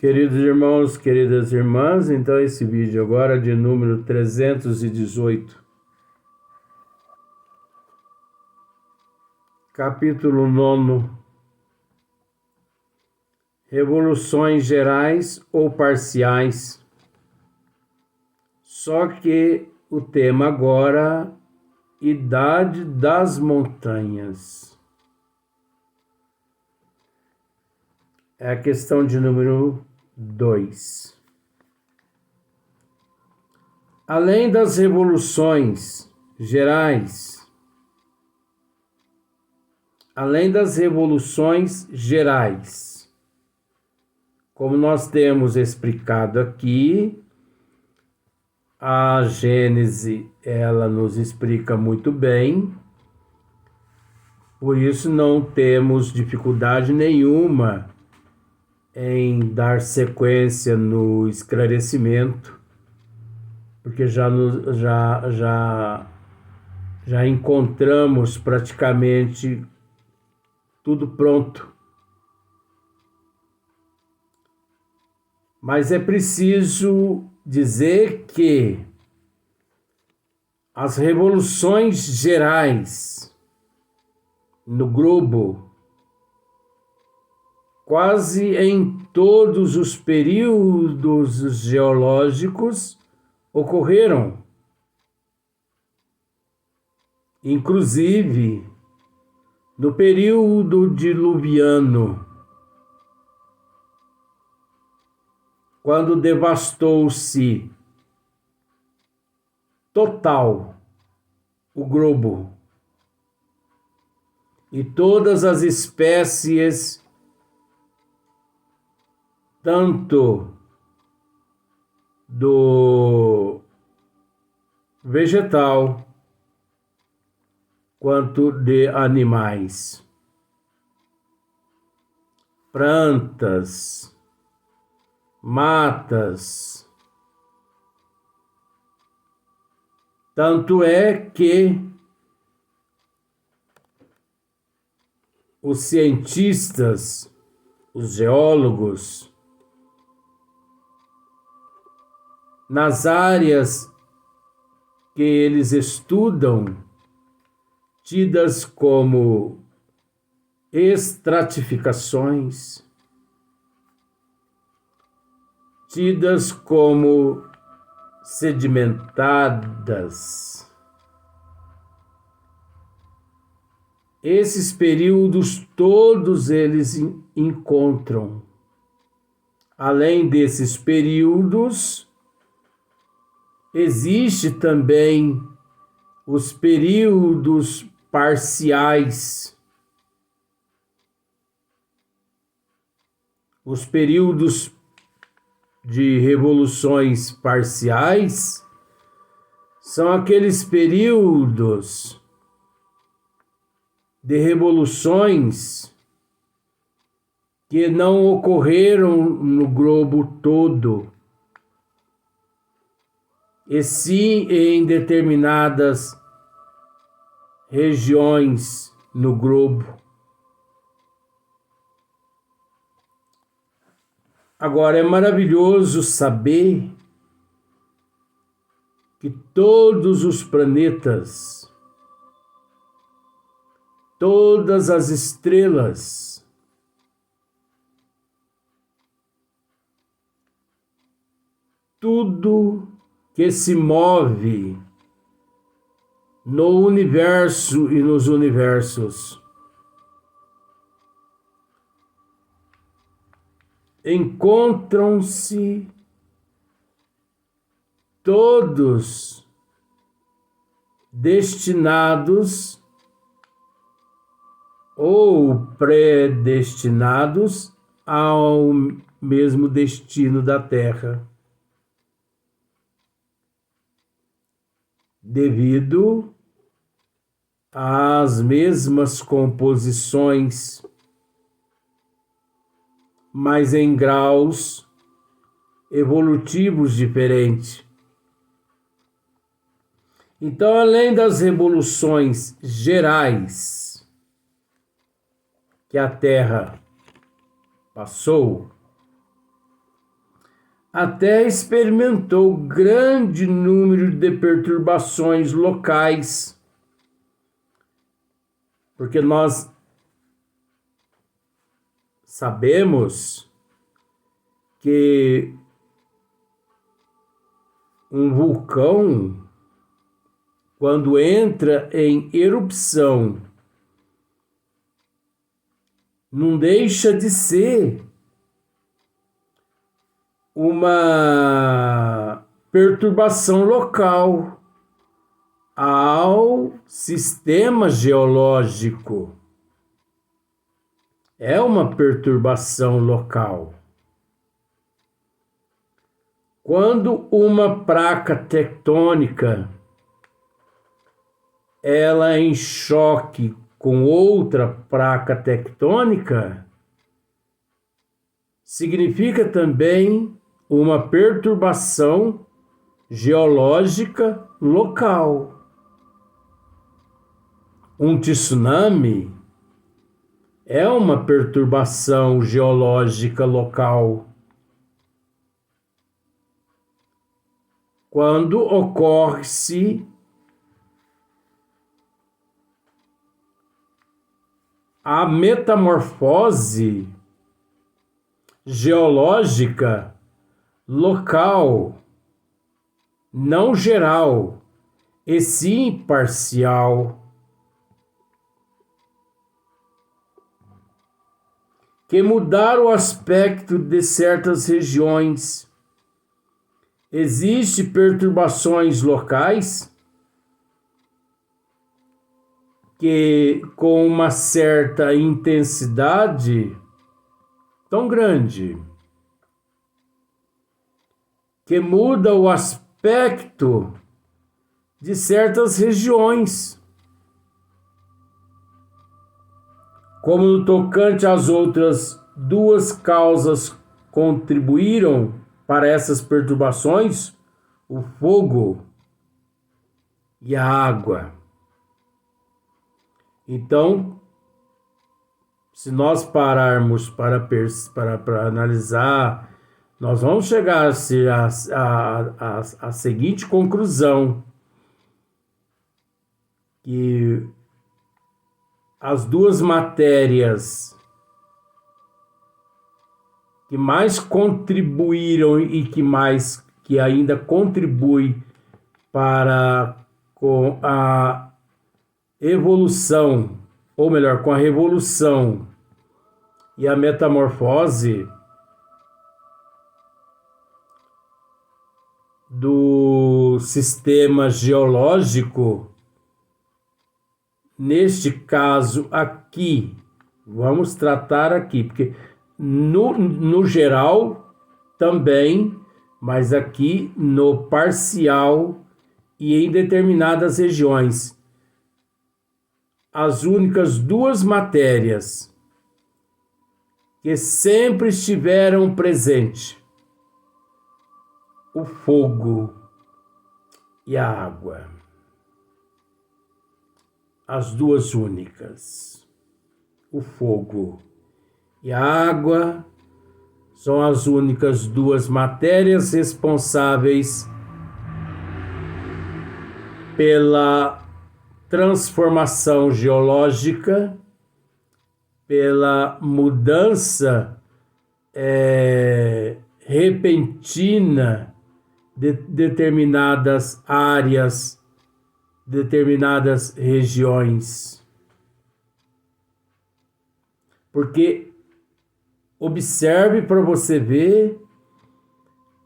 Queridos irmãos, queridas irmãs, então esse vídeo agora de número 318, capítulo 9, revoluções gerais ou parciais, só que o tema agora, Idade das Montanhas. É a questão de número 2. Além das revoluções gerais, como nós temos explicado aqui, a Gênese, ela nos explica muito bem, por isso não temos dificuldade nenhuma em dar sequência no esclarecimento, porque já encontramos praticamente tudo pronto. Mas é preciso dizer que as revoluções gerais no globo, quase em todos os períodos geológicos, ocorreram. Inclusive, no período diluviano, quando devastou-se total o globo e todas as espécies, tanto do vegetal quanto de animais, plantas, matas. Tanto é que os cientistas, os geólogos, nas áreas que eles estudam, tidas como estratificações, tidas como sedimentadas. Esses períodos todos eles encontram. Além desses períodos, existe também os períodos parciais. Os períodos de revoluções parciais são aqueles períodos de revoluções que não ocorreram no globo todo, e sim em determinadas regiões no globo. Agora, é maravilhoso saber que todos os planetas, todas as estrelas, tudo que se move no universo e nos universos, encontram-se todos destinados ou predestinados ao mesmo destino da Terra, devido às mesmas composições, mas em graus evolutivos diferentes. Então, além das revoluções gerais que a Terra passou, a Terra experimentou grande número de perturbações locais, porque nós sabemos que um vulcão, quando entra em erupção, não deixa de ser uma perturbação local ao sistema geológico. É uma perturbação local. Quando uma placa tectônica ela é em choque com outra placa tectônica, significa também uma perturbação geológica local. Um tsunami é uma perturbação geológica local. Quando ocorre-se a metamorfose geológica local, não geral, e sim parcial, que mudar o aspecto de certas regiões. Existem perturbações locais que, com uma certa intensidade tão grande, que muda o aspecto de certas regiões, como no tocante às outras duas causas contribuíram para essas perturbações, o fogo e a água. Então, se nós pararmos para analisar, nós vamos chegar à seguinte conclusão, que as duas matérias que mais contribuíram e que ainda contribuem para com a evolução, ou melhor, com a revolução e a metamorfose do sistema geológico. Neste caso aqui, vamos tratar aqui, porque no geral também, mas aqui no parcial e em determinadas regiões. As únicas duas matérias que sempre estiveram presentes, o fogo e a água. As duas únicas, o fogo e a água, são as únicas duas matérias responsáveis pela transformação geológica, pela mudança repentina de determinadas áreas, determinadas regiões. Porque observe para você ver,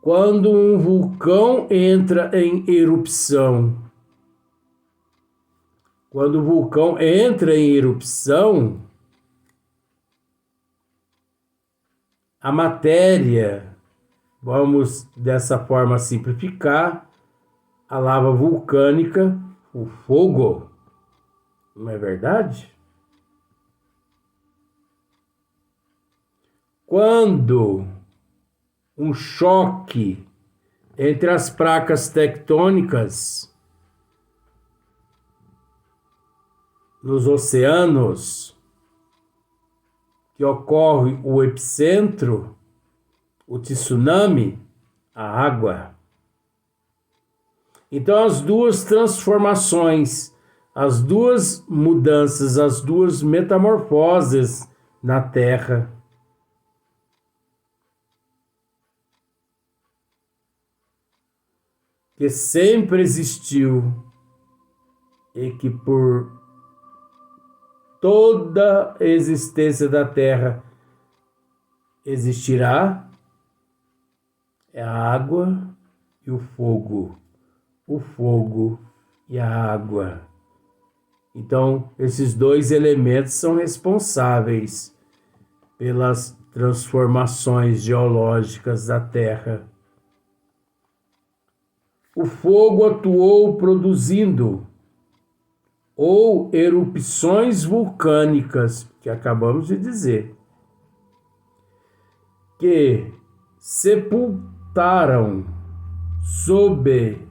quando um vulcão entra em erupção. Quando o vulcão entra em erupção, a matéria, vamos dessa forma simplificar, a lava vulcânica, o fogo, não é verdade? Quando um choque entre as placas tectônicas nos oceanos, que ocorre o epicentro, o tsunami, a água. Então, as duas transformações, as duas mudanças, as duas metamorfoses na Terra, que sempre existiu e que por toda a existência da Terra existirá, é a água e o fogo e a água. Então, esses dois elementos são responsáveis pelas transformações geológicas da Terra. O fogo atuou produzindo ou erupções vulcânicas, que acabamos de dizer, que sepultaram sob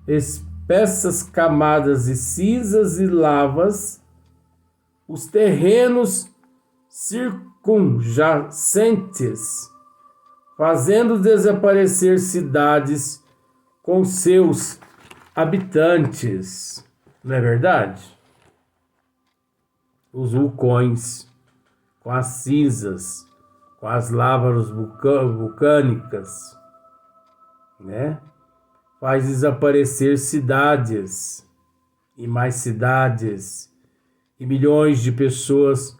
espessas camadas de cinzas e lavas os terrenos circunjacentes, fazendo desaparecer cidades com seus habitantes. Não é verdade? Os vulcões, com as cinzas, com as lavas vulcânicas, né? Faz desaparecer cidades e mais cidades, e milhões de pessoas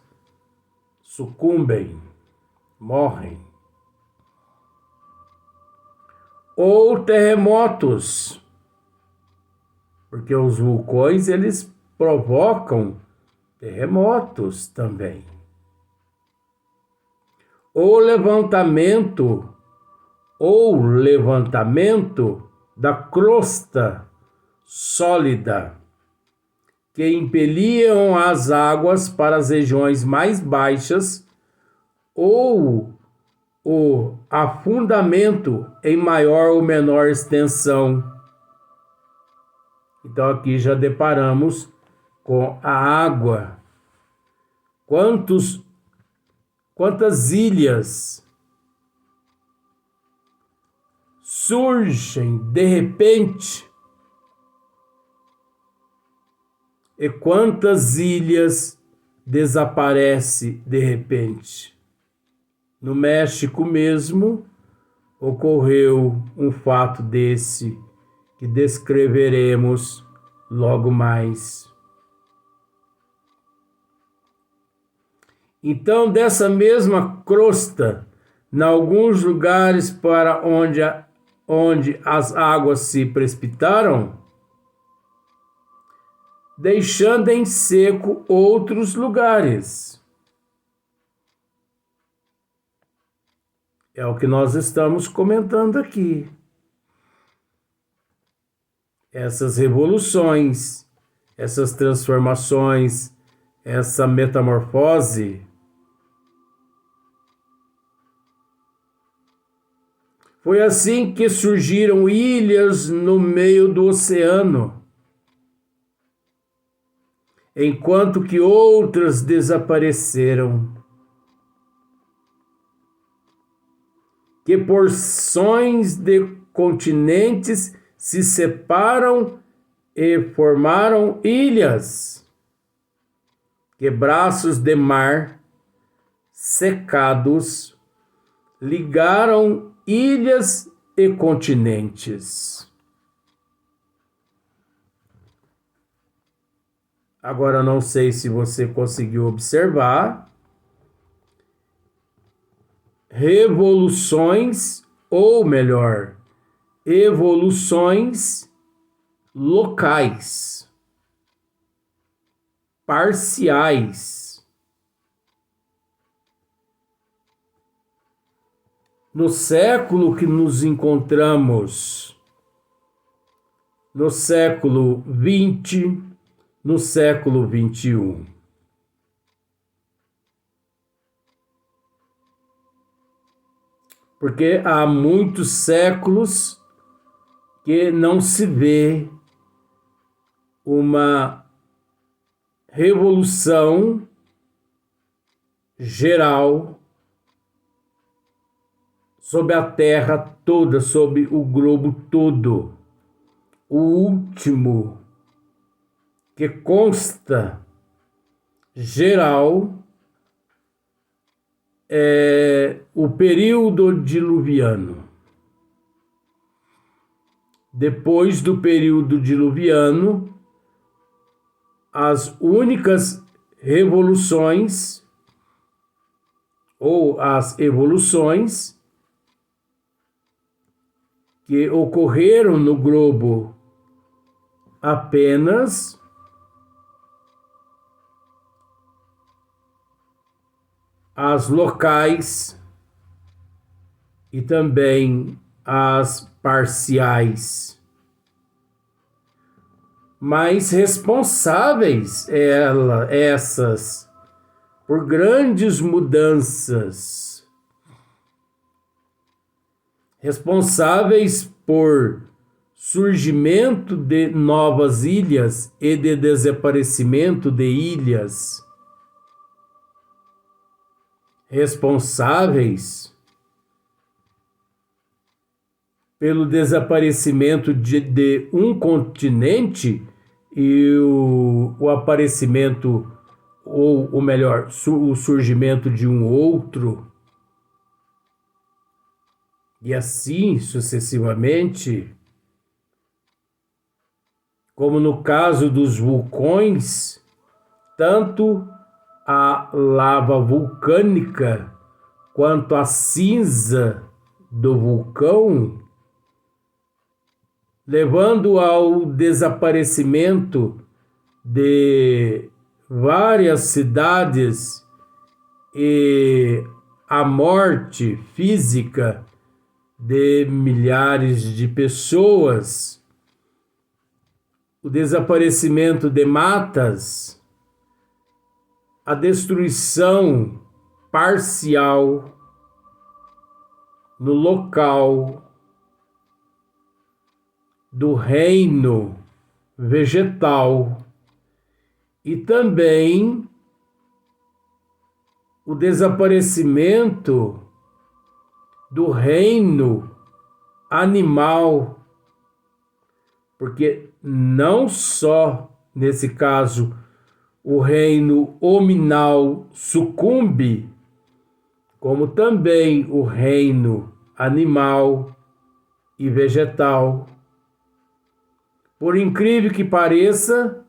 sucumbem, morrem. Ou terremotos, porque os vulcões eles provocam terremotos também. Ou levantamento da crosta sólida, que impeliam as águas para as regiões mais baixas, ou o afundamento em maior ou menor extensão. Então aqui já deparamos com a água. Quantas ilhas surgem de repente e quantas ilhas desaparecem de repente. No México mesmo ocorreu um fato desse que descreveremos logo mais. Então, dessa mesma crosta, em alguns lugares para onde as águas se precipitaram, deixando em seco outros lugares. É o que nós estamos comentando aqui. Essas revoluções, essas transformações, essa metamorfose, foi assim que surgiram ilhas no meio do oceano, enquanto que outras desapareceram. Que porções de continentes se separam e formaram ilhas. Que braços de mar secados ligaram ilhas e continentes. Agora não sei se você conseguiu observar revoluções, ou melhor, evoluções locais, parciais. No século que nos encontramos, no século XX, no século XXI. Porque há muitos séculos que não se vê uma revolução geral sobre a Terra toda, sobre o globo todo. O último, que consta geral, é o período diluviano. Depois do período diluviano, as únicas revoluções ou as evoluções que ocorreram no globo apenas as locais e também as parciais. Mas responsáveis essas por grandes mudanças, responsáveis por surgimento de novas ilhas e de desaparecimento de ilhas, responsáveis pelo desaparecimento de um continente e o aparecimento, ou melhor, o surgimento de um outro, e assim sucessivamente, como no caso dos vulcões, tanto a lava vulcânica quanto a cinza do vulcão, levando ao desaparecimento de várias cidades e à morte física de milhares de pessoas, o desaparecimento de matas, a destruição parcial no local do reino vegetal e também o desaparecimento do reino animal, porque não só nesse caso o reino hominal sucumbe, como também o reino animal e vegetal. Por incrível que pareça,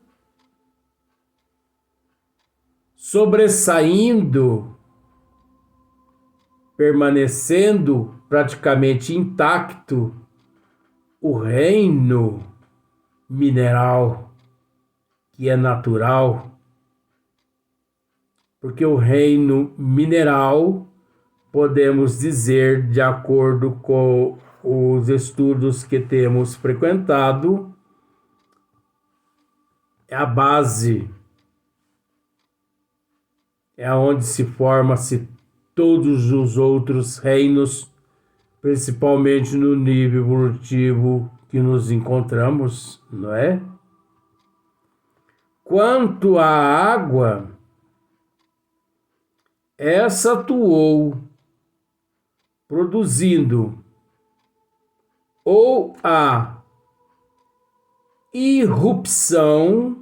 sobressaindo, permanecendo praticamente intacto, o reino mineral, que é natural, porque o reino mineral, podemos dizer, de acordo com os estudos que temos frequentado, é a base, é onde se forma-se todos os outros reinos, principalmente no nível evolutivo que nos encontramos, não é? Quanto à água, essa atuou produzindo ou a irrupção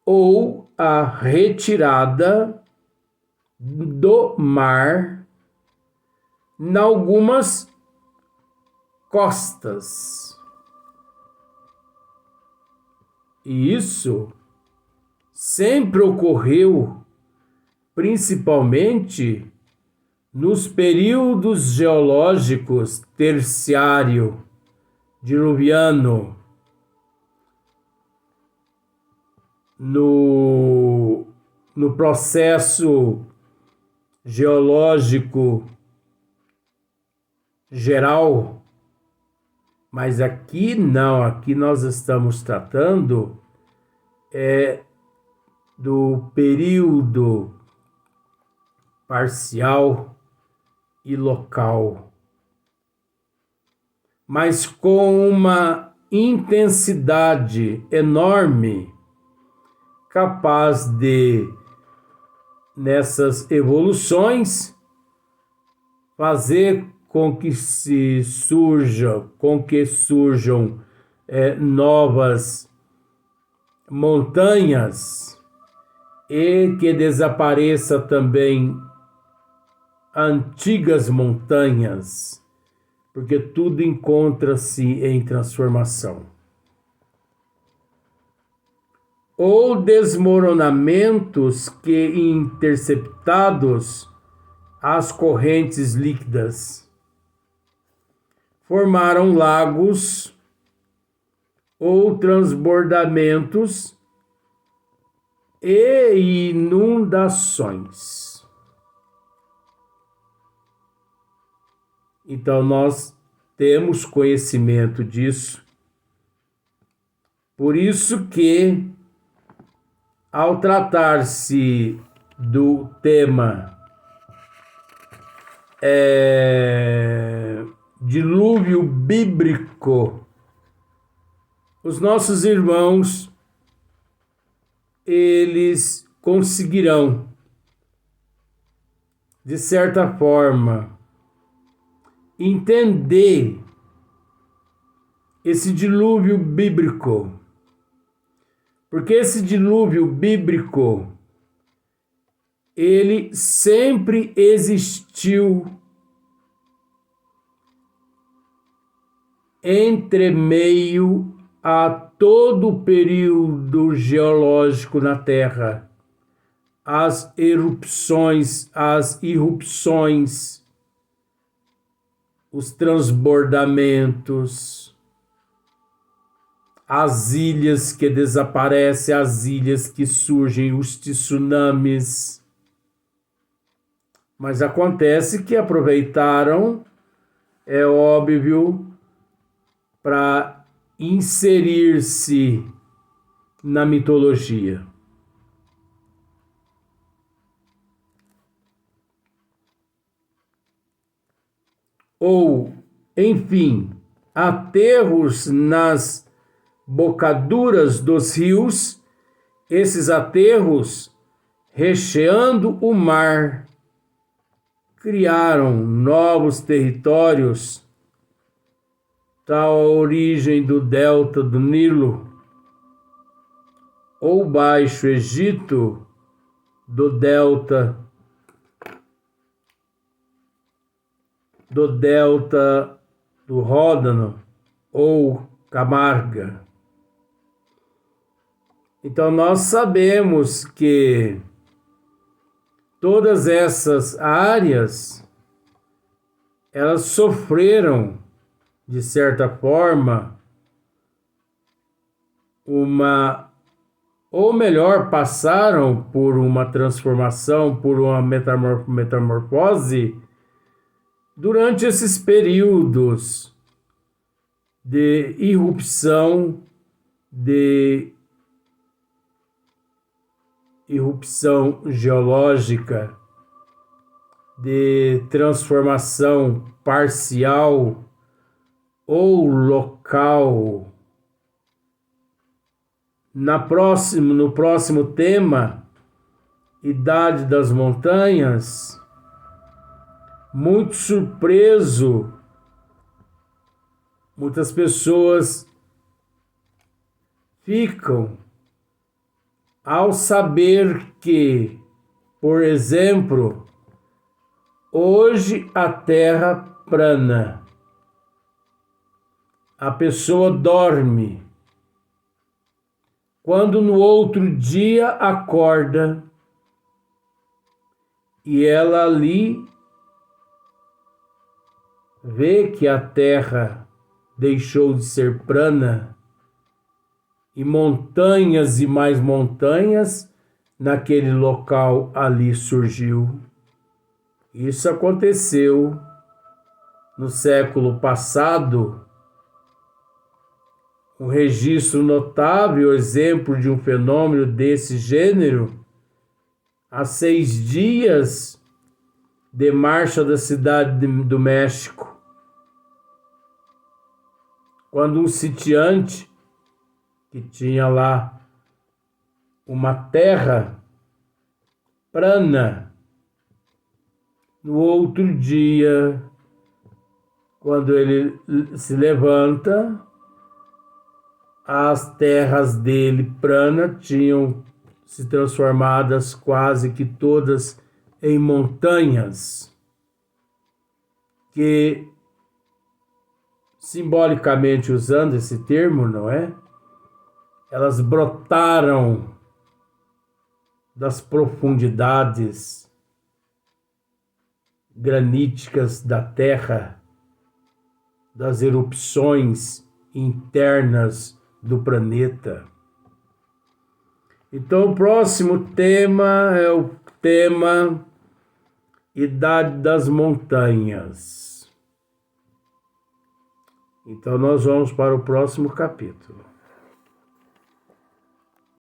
ou a retirada do mar em algumas costas. E isso sempre ocorreu, principalmente nos períodos geológicos terciário, diluviano, no processo geológico geral, mas aqui não, aqui nós estamos tratando do período parcial e local, mas com uma intensidade enorme, capaz de, nessas evoluções, fazer com que surjam novas montanhas e que desapareça também antigas montanhas, porque tudo encontra-se em transformação. Ou desmoronamentos que, interceptados as correntes líquidas, formaram lagos ou transbordamentos e inundações. Então nós temos conhecimento disso. Por isso que, ao tratar-se do tema dilúvio bíblico, os nossos irmãos, eles conseguirão, de certa forma, entender esse dilúvio bíblico. Porque esse dilúvio bíblico, ele sempre existiu entre meio a todo o período geológico na Terra, as erupções, as irrupções, os transbordamentos, as ilhas que desaparecem, as ilhas que surgem, os tsunamis. Mas acontece que aproveitaram, é óbvio, para inserir-se na mitologia. Ou, enfim, aterros nas bocaduras dos rios, esses aterros, recheando o mar, criaram novos territórios, tal a origem do delta do Nilo, ou Baixo Egito, do delta do Ródano, ou Camarga. Então nós sabemos que todas essas áreas, elas sofreram, de certa forma, ou melhor, passaram por uma transformação, por uma metamorfose, durante esses períodos de irrupção geológica, de transformação parcial ou local. No próximo tema, Idade das Montanhas, muito surpreso, muitas pessoas ficam ao saber que, por exemplo, hoje a Terra plana, a pessoa dorme, quando no outro dia acorda e ela ali vê que a Terra deixou de ser plana e montanhas e mais montanhas naquele local ali surgiu. Isso aconteceu no século passado. Um registro notável, exemplo de um fenômeno desse gênero, há 6 dias de marcha da cidade do México, quando um sitiante que tinha lá uma terra plana No outro dia, quando ele se levanta, as terras dele, Prana, tinham se transformadas quase que todas em montanhas, que, simbolicamente usando esse termo, não é? Elas brotaram das profundidades graníticas da terra, das erupções internas do planeta. Então, o próximo tema é o tema Idade das Montanhas. Então, nós vamos para o próximo capítulo.